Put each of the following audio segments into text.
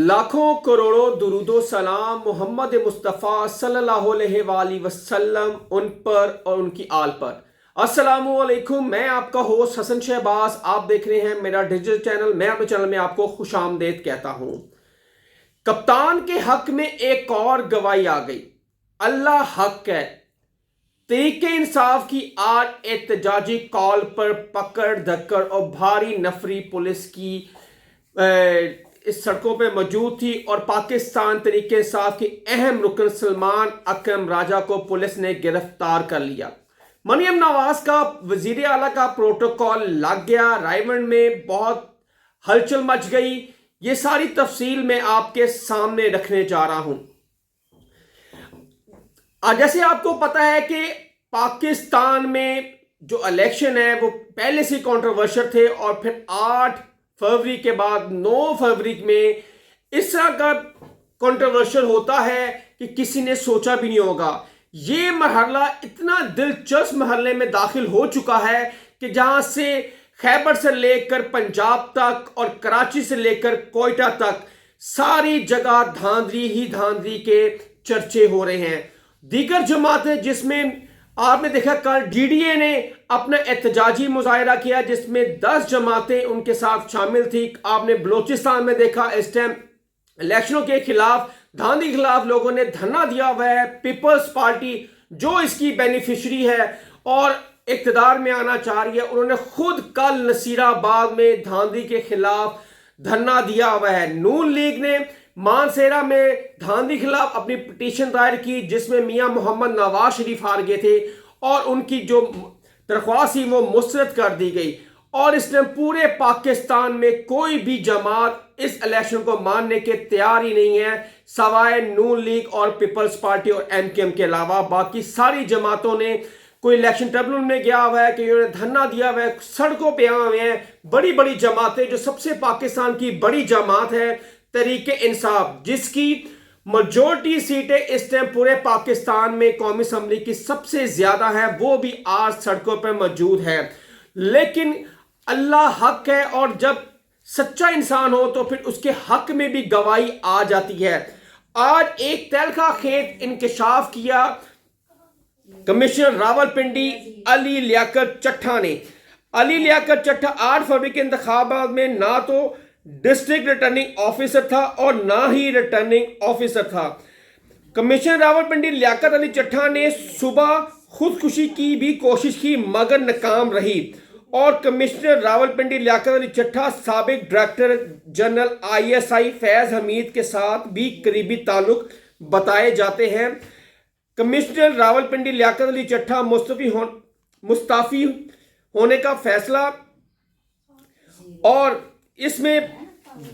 लाखों करोड़ों दुरूदो सलाम मोहम्मद मुस्तफ़ा सल्लल्लाहु अलैहि वसल्लम उन पर और उनकी आल पर। अस्सलामु अलैकुम, मैं आपका होस्ट हसन शहबाज। आप देख रहे हैं मेरा डिजिटल चैनल। मैं अपने चैनल में आपको खुशामदीद कहता हूँ। कप्तान के हक में एक और गवाही आ गई। अल्लाह हक है। तहरीके इंसाफ की आज एहतजाजी कॉल पर पकड़ धक्कड़ और भारी नफरी पुलिस की इस सड़कों पे मौजूद थी और पाकिस्तान तहरीके इंसाफ के अहम रुकन सलमान अकरम राजा को पुलिस ने गिरफ्तार कर लिया। मरियम नवाज का वजीर आला का प्रोटोकॉल लग गया। रायवंड में बहुत हलचल मच गई। ये सारी तफसील मैं आपके सामने रखने जा रहा हूं। जैसे आपको पता है कि पाकिस्तान में जो इलेक्शन है वो पहले से कंट्रोवर्शियल थे और फिर 8 फरवरी के बाद 9 फरवरी में इस तरह का कंट्रोवर्शियल होता है कि किसी ने सोचा भी नहीं होगा। ये मरहला इतना दिलचस्प मरहले में दाखिल हो चुका है कि जहां से खैबर से लेकर पंजाब तक और कराची से लेकर कोयटा तक सारी जगह धांधली ही धांधली के चर्चे हो रहे हैं। दीगर जमातें जिसमें आपने देखा कल डीडीए ने अपना एहतजाजी मुजाहरा किया जिसमें 10 जमातें उनके साथ शामिल थी। आपने बलोचिस्तान में देखा इस टाइम इलेक्शनों के खिलाफ धांधली के खिलाफ लोगों ने धरना दिया हुआ है। पीपल्स पार्टी जो इसकी बेनिफिशरी है और इक्तदार में आना चाह रही है, उन्होंने खुद कल नसीराबाद में धांधली के खिलाफ धरना दिया हुआ है। नून लीग ने मानसेरा में धांधली खिलाफ अपनी पिटीशन दायर की जिसमें मियां मोहम्मद नवाज शरीफ हार गए थे और उनकी जो दरख्वास्त थी वो मुस्तरद कर दी गई। और इसने पूरे पाकिस्तान में कोई भी जमात इस इलेक्शन को मानने के तैयार ही नहीं है सवाए नून लीग और पीपल्स पार्टी और एमकेएम के अलावा। बाकी सारी जमातों ने कोई इलेक्शन ट्रिब्यूनल में गया हुआ है कि उन्होंने धरना दिया हुआ है, सड़कों पे आए हुए हैं। बड़ी बड़ी जमातें जो सबसे पाकिस्तान की बड़ी जमात है तहरीके इंसाफ जिसकी मेजॉरिटी सीटें इस टाइम पूरे पाकिस्तान में कौमी असम्बली की सबसे ज्यादा है, वो भी आज सड़कों पर मौजूद है। लेकिन अल्लाह हक है और जब सच्चा इंसान हो तो फिर उसके हक में भी गवाही आ जाती है। आज एक तलखा खेत इंकशाफ किया कमिश्नर रावलपिंडी अली लियाकत चट्टा ने। अली लियाकत चट्टा 8 फरवरी के इंतखाबात में ना तो डिस्ट्रिक्ट रिटर्निंग ऑफिसर था और ना ही रिटर्निंग ऑफिसर था। कमिश्नर रावलपिंडी लियाकत अली चट्टा ने सुबह खुदकुशी की भी कोशिश की मगर नाकाम रही। और कमिश्नर रावलपिंडी लियाकत अली चट्टा साबिक director general ISI Faiz Hamid के साथ भी करीबी ताल्लुक बताए जाते हैं। कमिश्नर रावलपिंडी लियाकत अली चट्टा मुस्तफी होने का फैसला और इसमें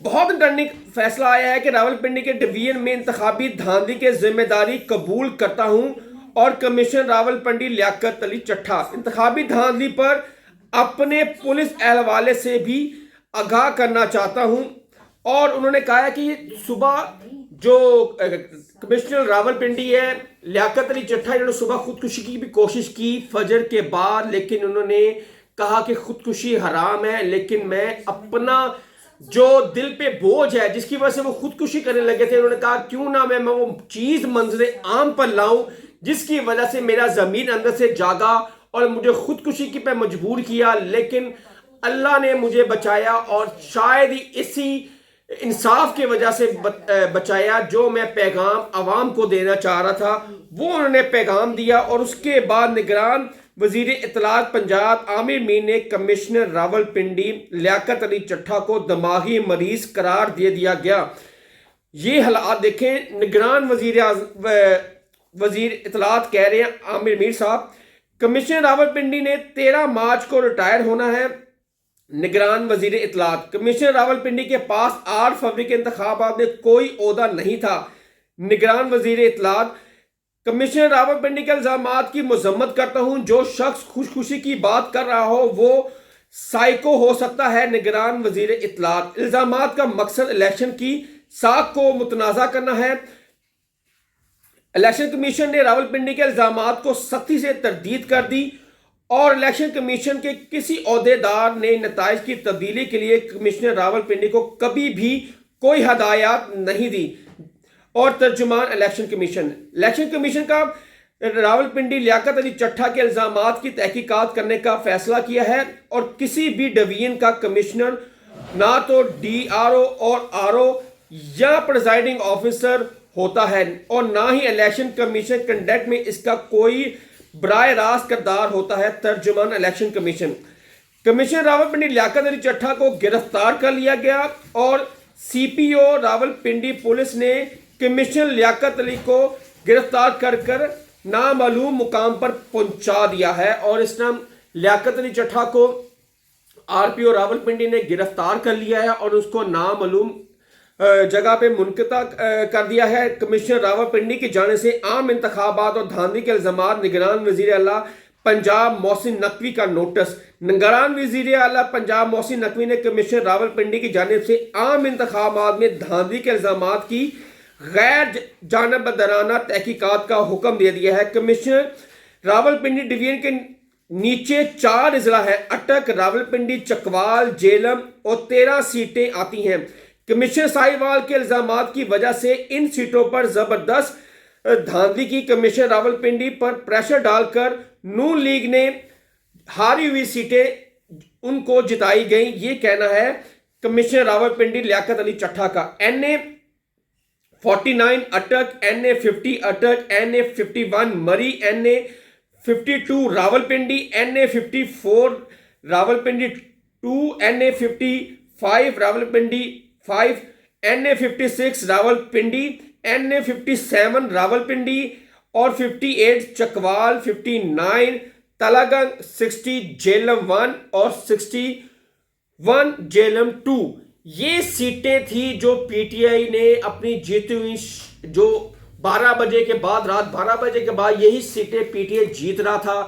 बहुत टर्निंग फैसला आया है कि रावलपिंडी के डिवीजन में इंतखाबी धांधली की जिम्मेदारी कबूल करता हूं और कमिश्नर रावलपिंडी लियाकत अली चट्टा इंतखाबी धांधली पर अपने पुलिस एहलवाले से भी आगाह करना चाहता हूं। और उन्होंने कहा कि सुबह जो कमिश्नर रावलपिंडी है लियाकत अली चट्टा, इन्होंने सुबह खुदकुशी की भी कोशिश की फजर के बाद, लेकिन उन्होंने कहा कि खुदकुशी हराम है। लेकिन मैं अपना जो दिल पे बोझ है जिसकी वजह से वो खुदकुशी करने लगे थे, उन्होंने कहा क्यों ना मैं वो चीज मंजरे आम पर लाऊं जिसकी वजह से मेरा जमीन अंदर से जागा और मुझे खुदकुशी की पे मजबूर किया। लेकिन अल्लाह ने मुझे बचाया और शायद ही इसी इंसाफ की वजह से बचाया। जो मैं पैगाम आवाम को देना चाह रहा था वो उन्होंने पैगाम दिया। और उसके बाद निगरान वजीर इत्तलात पंजाब आमिर मीर ने कमिश्नर रावलपिंडी लियाकत अली चट्टा को दिमागी मरीज करार दे दिया गया। ये हालात देखें। निगरान वजीर इत्तलात कह रहे हैं आमिर मीर साहब, कमिश्नर रावलपिंडी ने 13 मार्च को रिटायर होना है। निगरान वजीर इत्तलात, कमिश्नर रावलपिंडी के पास 8 फरवरी के इंतखाबात में कोई ओहदा नहीं था। निगरान वजीर इत्तलात, कमिश्नर रावलपिंडी के इल्जामात की मजम्मत करता हूं। जो शख्स खुशखुशी की बात कर रहा हो वो साइको हो सकता है। निगरान वजीर इत्तलात, इल्जामात का मकसद इलेक्शन की साख को मुतनाज़ा करना है। इलेक्शन कमीशन ने रावलपिंडी के इल्जामात को सख्ती से तरदीद कर दी اور الیکشن کمیشن کے کسی عہدیدار نے نتائج کی تبدیلی کے لیے کمشنر راولپنڈی کو کبھی بھی کوئی ہدایات نہیں دی۔ اور ترجمان الیکشن کمیشن کا راولپنڈی لیاقت علی چٹھا کے الزامات کی تحقیقات کرنے کا فیصلہ کیا ہے، اور کسی بھی ڈویژن کا کمشنر نہ تو ڈی آر او اور آر او یا پریزائڈنگ آفیسر ہوتا ہے، اور نہ ہی الیکشن کمیشن کنڈکٹ میں اس کا کوئی براہ راست کردار ہوتا ہے۔ ترجمان الیکشن کمیشن راولپنڈی لیاقت علی چٹھا کو گرفتار کر لیا گیا، اور سی پی او راولپنڈی پولیس نے کمشنر لیاقت علی کو گرفتار کر نامعلوم مقام پر پہنچا دیا ہے، اور اس نے لیاقت علی چٹھا کو آر پی او راولپنڈی نے گرفتار کر لیا ہے اور اس کو نامعلوم جگہ پہ منقطع کر دیا ہے۔ کمشنر راولپنڈی کی جانب سے عام انتخابات اور دھاندلی کے الزامات، نگران وزیر اعلیٰ پنجاب محسن نقوی کا نوٹس۔ نگران وزیر اعلیٰ پنجاب محسن نقوی نے کمشنر راولپنڈی کی جانب سے عام انتخابات میں دھاندلی کے الزامات کی غیر جانبدارانہ تحقیقات کا حکم دے دیا ہے۔ کمشنر راولپنڈی ڈویژن کے نیچے 4 اضلاع ہیں: اٹک، راولپنڈی، چکوال، جیلم، اور 13 سیٹیں آتی ہیں۔ کمشنر ساہیوال کے الزامات کی وجہ سے ان سیٹوں پر زبردست دھاندلی کی۔ کمشنر راولپنڈی پر پریشر ڈال کر نون لیگ نے ہاری ہوئی سیٹیں ان کو جتائی گئیں، یہ کہنا ہے کمشنر راولپنڈی لیاقت علی چٹھا کا۔ این اے 49 اٹک، این اے 50 اٹک، این اے 51 مری، این اے 52 راولپنڈی، این اے 54 راولپنڈی 2، این اے 55 راولپنڈی 5، این اے 56 راولپنڈی، این اے 57 راولپنڈی، اور 58 چکوال، 59 تلاگنگ، 60 جیلم 1 اور 61 جیلم 2۔ یہ سیٹیں تھی جو پی ٹی آئی نے اپنی جیتی ہوئی، جو 12 بجے کے بعد، رات 12 بجے کے بعد یہی سیٹیں پی ٹی آئی جیت رہا تھا،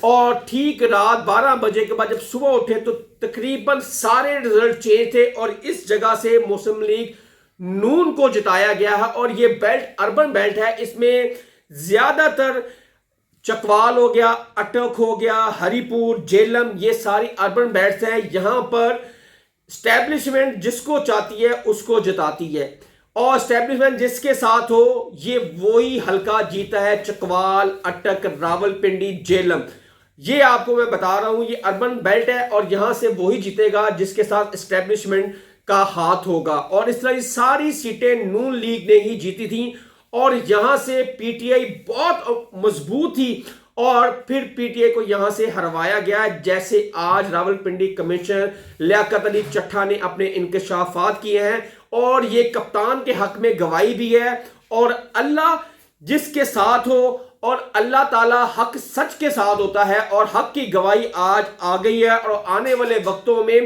اور ٹھیک رات 12 بجے کے بعد جب صبح اٹھے تو تقریباً سارے رزلٹ چینج تھے، اور اس جگہ سے مسلم لیگ نون کو جتایا گیا ہے۔ اور یہ بیلٹ اربن بیلٹ ہے، اس میں زیادہ تر چکوال ہو گیا، اٹک ہو گیا، ہری پور، جیلم، یہ ساری اربن بیلٹس ہیں۔ یہاں پر اسٹیبلشمنٹ جس کو چاہتی ہے اس کو جتاتی ہے، اور اسٹیبلشمنٹ جس کے ساتھ ہو یہ وہی حلقہ جیتا ہے۔ چکوال، اٹک، راولپنڈی، جیلم، یہ آپ کو میں بتا رہا ہوں، یہ اربن بیلٹ ہے، اور یہاں سے وہی جیتے گا جس کے ساتھ اسٹیبلشمنٹ کا ہاتھ ہوگا۔ اور اس طرح یہ ساری سیٹیں نون لیگ نے ہی جیتی تھیں، اور یہاں سے پی ٹی آئی بہت مضبوط تھی، اور پھر پی ٹی آئی کو یہاں سے ہروایا گیا، جیسے آج راولپنڈی کمشنر لیاقت علی چٹھا نے اپنے انکشافات کیے ہیں، اور یہ کپتان کے حق میں گواہی بھی ہے۔ اور اللہ جس کے ساتھ ہو، اور اللہ تعالیٰ حق سچ کے ساتھ ہوتا ہے، اور حق کی گواہی آج آ گئی ہے، اور آنے والے وقتوں میں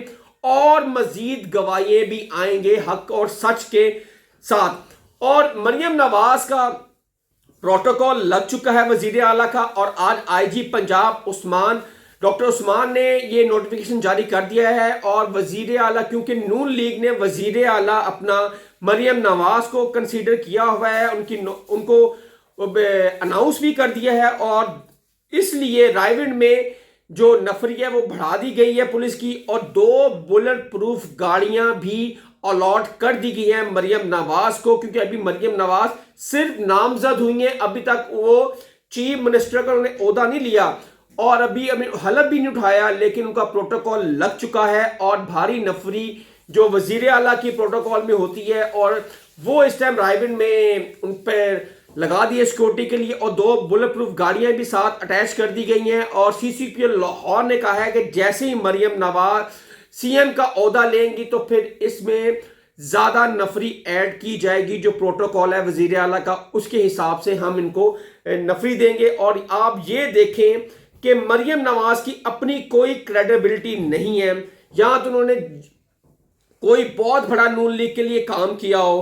اور مزید گواہیاں بھی آئیں گے حق اور سچ کے ساتھ۔ اور مریم نواز کا پروٹوکول لگ چکا ہے وزیر اعلیٰ کا، اور آج آئی جی پنجاب ڈاکٹر عثمان نے یہ نوٹیفیکیشن جاری کر دیا ہے، اور وزیر اعلیٰ، کیونکہ نون لیگ نے وزیر اعلیٰ اپنا مریم نواز کو کنسیڈر کیا ہوا ہے، ان کو اناؤنس بھی کر دیا ہے، اور اس لیے رائیونڈ میں جو نفری ہے وہ بڑھا دی گئی ہے پولیس کی، اور 2 بلٹ پروف گاڑیاں بھی الاٹ کر دی گئی ہیں مریم نواز کو، کیونکہ ابھی مریم نواز صرف نامزد ہوئی ہیں، ابھی تک وہ چیف منسٹر کا انہوں نے عہدہ نہیں لیا، اور ابھی حلف بھی نہیں اٹھایا، لیکن ان کا پروٹوکول لگ چکا ہے، اور بھاری نفری جو وزیر اعلیٰ کی پروٹوکول میں ہوتی ہے، اور وہ اس ٹائم رائیونڈ میں ان پہ لگا دیے سیکورٹی کے لیے، اور 2 بلٹ پروف گاڑیاں بھی ساتھ اٹیچ کر دی گئی ہیں۔ اور سی سی پی او لاہور نے کہا ہے کہ جیسے ہی مریم نواز سی ایم کا عہدہ لیں گی تو پھر اس میں زیادہ نفری ایڈ کی جائے گی، جو پروٹوکول ہے وزیر اعلیٰ کا اس کے حساب سے ہم ان کو نفری دیں گے۔ اور آپ یہ دیکھیں کہ مریم نواز کی اپنی کوئی کریڈیبلٹی نہیں ہے، یہاں تو انہوں نے کوئی بہت بڑا نون لیگ کے لیے کام کیا ہو،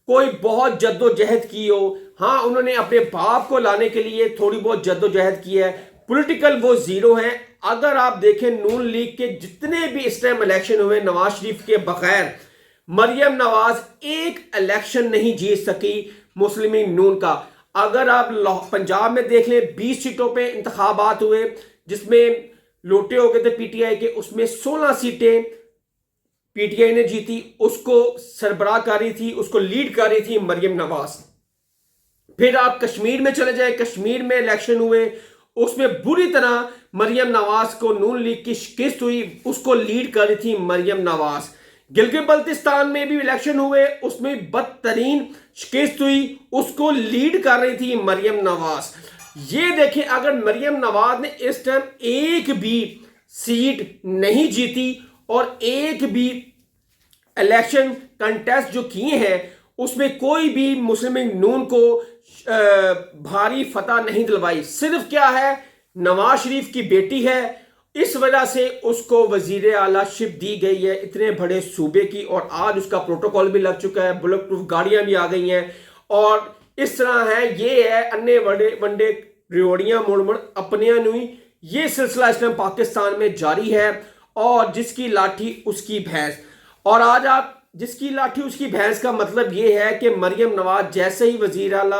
کوئی بہت جد و جہد کی ہو، ہاں انہوں نے اپنے باپ کو لانے کے لیے تھوڑی بہت جد و جہد کی ہے، پولیٹیکل وہ زیرو ہیں۔ اگر آپ دیکھیں نون لیگ کے جتنے بھی اس ٹائم الیکشن ہوئے نواز شریف کے بغیر، مریم نواز ایک الیکشن نہیں جیت سکی مسلم لیگ نون کا۔ اگر آپ پنجاب میں دیکھ لیں 20 سیٹوں پہ انتخابات ہوئے، جس میں लोटे हो गए थे पीटीआई के, उसमें 16 सीटें पीटीआई ने जीती। उसको सरबराह कर रही थी, उसको लीड कर रही थी मरियम नवाज। फिर आप कश्मीर में चले जाए, कश्मीर में इलेक्शन हुए, उसमें बुरी तरह मरियम नवाज को नून लीग की शिकस्त हुई, उसको लीड कर रही थी मरियम नवाज। गिलगित बल्तिस्तान में भी इलेक्शन हुए, उसमें बदतरीन शिकस्त हुई, उसको लीड कर रही थी मरियम नवाज। ये देखें, अगर मरियम नवाज ने इस टाइम एक भी सीट नहीं जीती और एक भी इलेक्शन कंटेस्ट जो किए हैं उसमें कोई भी मुस्लिम लीग नून को भारी फतह नहीं दिलवाई। सिर्फ क्या है, नवाज शरीफ की बेटी है, इस वजह से उसको वजीर आला शिप दी गई है इतने बड़े सूबे की, और आज उसका प्रोटोकॉल भी लग चुका है, बुलेट प्रूफ गाड़ियां भी आ गई हैं, और इस तरह है। ये है अन्य वनडे वनडे रिवड़ियां मुड़ मुड़ अपने नुई। ये सिलसिला इस टाइम पाकिस्तान में जारी है, और जिसकी लाठी उसकी भैंस। और आज आप जिसकी लाठी उसकी भैंस का मतलब ये है कि मरियम नवाज जैसे ही वजीर आला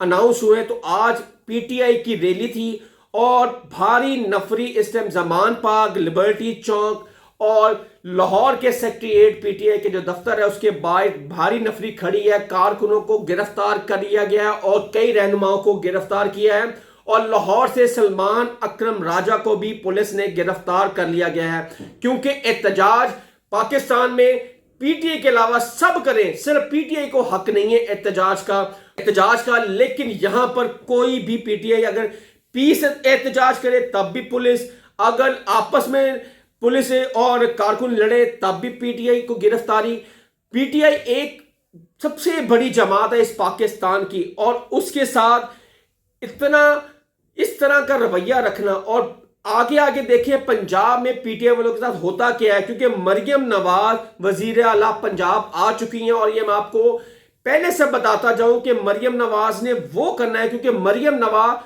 अनाउंस हुए तो आज पीटीआई की रैली थी, और भारी नफरी इस टाइम जमान पार्क, लिबर्टी चौक और लाहौर के सेक्रेटेरिएट पीटीआई के जो दफ्तर है उसके बाहर भारी नफरी खड़ी है। कारकुनों को गिरफ्तार कर लिया गया है और कई रहनुमाओं को गिरफ्तार किया है, और लाहौर से सलमान अकरम राजा को भी पुलिस ने गिरफ्तार कर लिया गया है, क्योंकि एहतजाज पाकिस्तान में पीटीआई के अलावा सब करें, सिर्फ पीटीआई को हक नहीं है एहतजाज का। लेकिन यहां पर कोई भी पीटीआई अगर पीस एहतजाज करे तब भी पुलिस, अगर आपस में पुलिस और कारकुन लड़े तब भी पीटीआई को गिरफ्तारी। पीटीआई एक सबसे बड़ी जमात है इस पाकिस्तान की, और उसके साथ इस तरह का रवैया रखना, और आगे आगे देखिए पंजाब में पीटीआई वालों के साथ होता क्या है, क्योंकि मरियम नवाज वजीर आला पंजाब आ चुकी हैं। और ये मैं आपको पहले से बताता जाऊं कि मरियम नवाज ने वो करना है, क्योंकि मरियम नवाज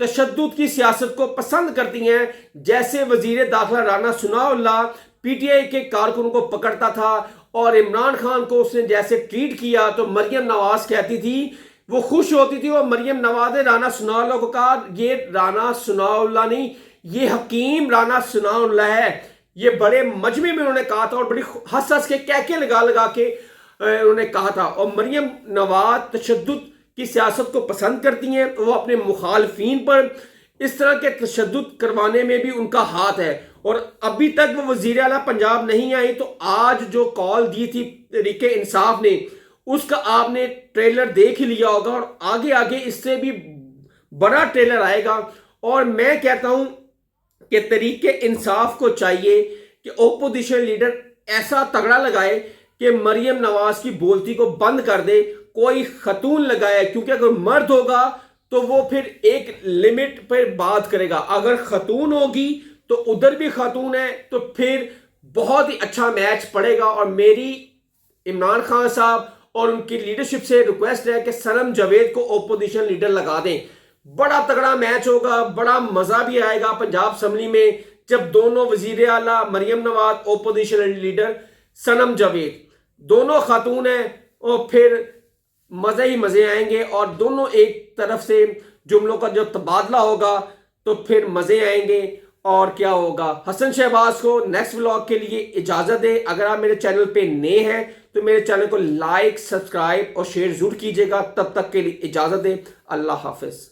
तशद्दुद की सियासत को पसंद करती हैं। जैसे वजीर दाखिला राना सनाउल्लाह पीटीआई के कारकुनों को पकड़ता था और इमरान खान को उसने जैसे ट्रीट किया, तो मरियम नवाज कहती थी, वो खुश होती थी। और मरियम नवाज ने राना सनाउल्लाह को कहा, ये राना सनाउल्लाह नहीं, ये हकीम राना सनाउल्लाह है। ये बड़े मजमे में उन्होंने कहा था, और बड़ी हंस हंस के कहके लगा के उन्होंने कहा था। और मरियम नवाज तशद्दुद की सियासत को पसंद करती हैं, वो अपने मुखालफीन पर इस तरह के तशद्दुद करवाने में भी उनका हाथ है। और अभी तक वो वजीर आला पंजाब नहीं आई, तो आज जो कॉल दी थी तहरीके इंसाफ ने, उसका आपने ट्रेलर देख ही लिया होगा, और आगे आगे इससे भी बड़ा ट्रेलर आएगा। और मैं कहता हूं कि तहरीके इंसाफ को चाहिए कि ओपोजिशन लीडर ऐसा तगड़ा लगाए कि मरियम नवाज की बोलती को बंद कर दे, कोई खतून लगाए, क्योंकि अगर मर्द होगा तो वो फिर एक लिमिट पर बात करेगा, अगर खतून होगी तो उधर भी खतून है, तो फिर बहुत ही अच्छा मैच पड़ेगा। और मेरी इमरान खान साहब और उनकी लीडरशिप से रिक्वेस्ट है कि सनम जावेद को ओपोजिशन लीडर लगा दें। बड़ा तगड़ा मैच होगा, बड़ा मजा भी आएगा पंजाब असेंबली में, जब दोनों वजीर आला मरियम नवाज, ओपोजिशन लीडर सनम जावेद, दोनों खातून हैं, और फिर मजे ही मजे आएंगे। और दोनों एक तरफ से जुमलों का जो तबादला होगा तो फिर मजे आएंगे। और क्या होगा, हसन शहबाज को नेक्स्ट व्लॉग के लिए इजाजत दे। अगर आप मेरे चैनल पे नए हैं तो मेरे चैनल को लाइक, सब्सक्राइब और शेयर जरूर कीजिएगा। तब तक के लिए इजाजत दे। अल्लाह हाफिज।